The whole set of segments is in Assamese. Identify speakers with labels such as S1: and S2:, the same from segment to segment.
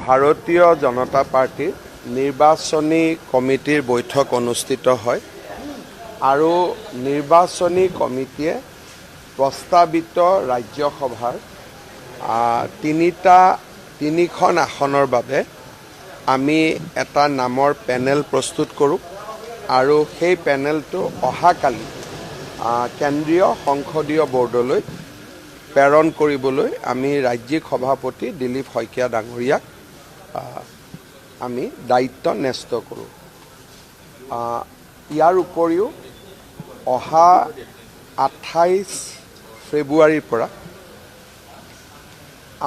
S1: ভাৰতীয় জনতা পাৰ্টিৰ নিৰ্বাচনী কমিটিৰ বৈঠক অনুষ্ঠিত হয় আৰু নিৰ্বাচনী কমিটিয়ে প্ৰস্তাৱিত ৰাজ্যসভাৰ তিনিখন আসনৰ বাবে আমি এটা নামৰ পেনেল প্ৰস্তুত কৰোঁ আৰু সেই পেনেলটো অহাকালি কেন্দ্ৰীয় সংসদীয় বৰ্ডলৈ প্ৰেৰণ কৰিবলৈ আমি ৰাজ্যিক সভাপতি দিলীপ শইকীয়া ডাঙৰীয়াক আমি দায়িত্ব ন্যস্ত কৰোঁ। ইয়াৰ উপৰিও অহা 28 ফেব্ৰুৱাৰীৰ পৰা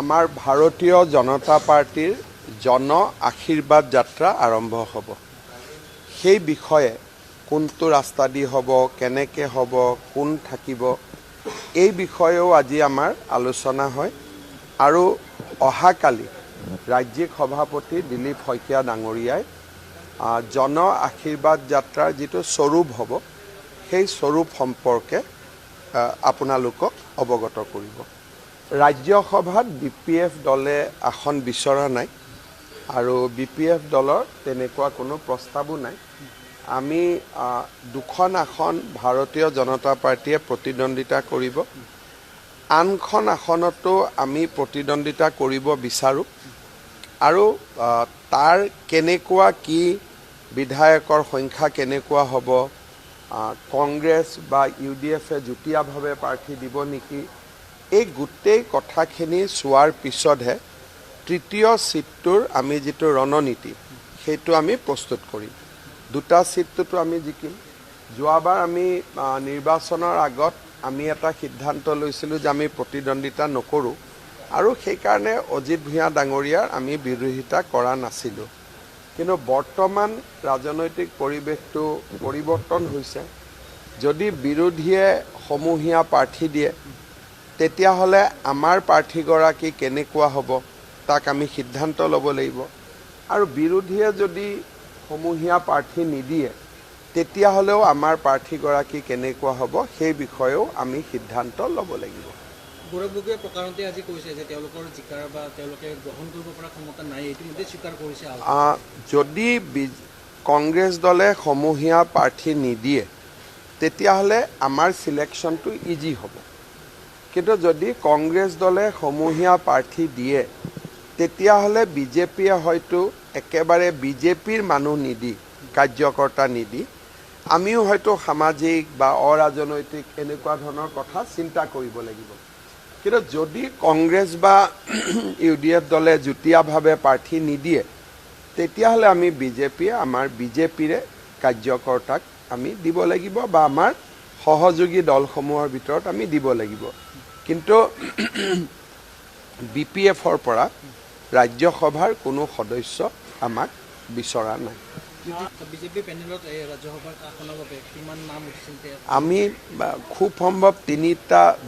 S1: আমাৰ ভাৰতীয় জনতা পাৰ্টিৰ জন আশীৰ্বাদ যাত্ৰা আৰম্ভ হ'ব। সেই বিষয়ে কোনটো ৰাস্তা দি হ'ব, কেনেকৈ হ'ব, কোন থাকিব, এই বিষয়েও আজি আমাৰ আলোচনা হয় আৰু অহাকালি ৰাজ্যিক সভাপতি দিলীপ শইকীয়া ডাঙৰীয়াই জন আশীৰ্বাদ যাত্ৰাৰ যিটো স্বৰূপ হ'ব সেই স্বৰূপ সম্পৰ্কে আপোনালোকক অৱগত কৰিব। ৰাজ্যসভাত BPF দলে আসন বিচৰা নাই আৰু BPF দলৰ তেনেকুৱা কোনো প্ৰস্তাৱো নাই। আমি দুখন আসন ভাৰতীয় জনতা পাৰ্টিয়ে প্ৰতিদ্বন্দ্বিতা কৰিব, আনখন আসনতো আমি প্ৰতিদ্বন্দ্বিতা কৰিব বিচাৰোঁ আৰু তাৰ কেনেকুৱা কি বিধায়কৰ সংখ্যা কেনেকুৱা হ'ব, কংগ্ৰেছ বা UDFে যুটীয়াভাৱে প্ৰাৰ্থী দিব নেকি, এই গোটেই কথাখিনি চোৱাৰ পিছতহে তৃতীয় ছিটটোৰ আমি যিটো ৰণনীতি সেইটো আমি প্ৰস্তুত কৰিম। দুটা ছিটটোতো আমি জিকিম। যোৱাবাৰ আমি নিৰ্বাচনৰ আগত আমি এটা সিদ্ধান্ত লৈছিলোঁ যে আমি প্ৰতিদ্বন্দ্বিতা নকৰোঁ আৰু সেইকাৰণে অজিত ভূঞা ডাঙৰীয়াৰ আমি বিৰোধিতা কৰা নাছিলোঁ। কিন্তু বৰ্তমান ৰাজনৈতিক পৰিৱেশটো পৰিৱৰ্তন হৈছে। যদি বিৰোধীয়ে সমূহীয়া প্ৰাৰ্থী দিয়ে তেতিয়াহ'লে আমাৰ প্ৰাৰ্থীগৰাকী কেনেকুৱা হ'ব তাক আমি সিদ্ধান্ত ল'ব লাগিব আৰু বিৰোধীয়ে যদি সমূহীয়া প্ৰাৰ্থী নিদিয়ে তেতিয়াহ'লেও আমাৰ প্ৰাৰ্থীগৰাকী কেনেকুৱা হ'ব সেই বিষয়েও আমি সিদ্ধান্ত ল'ব লাগিব।
S2: গৌৰৱ গগৈয়ে প্ৰকাৰণতে আজি কৈছে যে তেওঁলোকৰ জিকাৰ বা তেওঁলোকে গ্ৰহণ কৰিব পৰা ক্ষমতা নাই, ইতিমধ্যে স্বীকাৰ কৰিছে।
S1: যদি কংগ্ৰেছ দলে সমূহীয়া প্ৰাৰ্থী নিদিয়ে তেতিয়াহ'লে আমাৰ চিলেকশ্যনটো ইজি হ'ব, কিন্তু যদি কংগ্ৰেছ দলে সমূহীয়া প্ৰাৰ্থী দিয়ে তেতিয়াহ'লে বিজেপিয়ে হয়তো একেবাৰে বিজেপিৰ মানুহ নিদি, কাৰ্যকৰ্তা নিদি আমিও হয়তো সামাজিক বা অৰাজনৈতিক এনেকুৱা ধৰণৰ কথা চিন্তা কৰিব লাগিব। কিন্তু যদি কংগ্ৰেছ বা UDF দলে যুটীয়াভাৱে প্ৰাৰ্থী নিদিয়ে তেতিয়াহ'লে আমি আমাৰ বিজেপিৰে কাৰ্যকৰ্তাক আমি দিব লাগিব বা আমাৰ সহযোগী দলসমূহৰ ভিতৰত আমি দিব লাগিব। কিন্তু BPFৰ পৰা ৰাজ্যসভাৰ কোনো সদস্য আমাক বিচৰা নাই। আমি খুব সম্ভৱ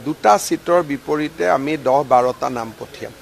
S1: দুটা ছিটৰ বিপৰীতে আমি 10-12টা নাম পঠিয়াম।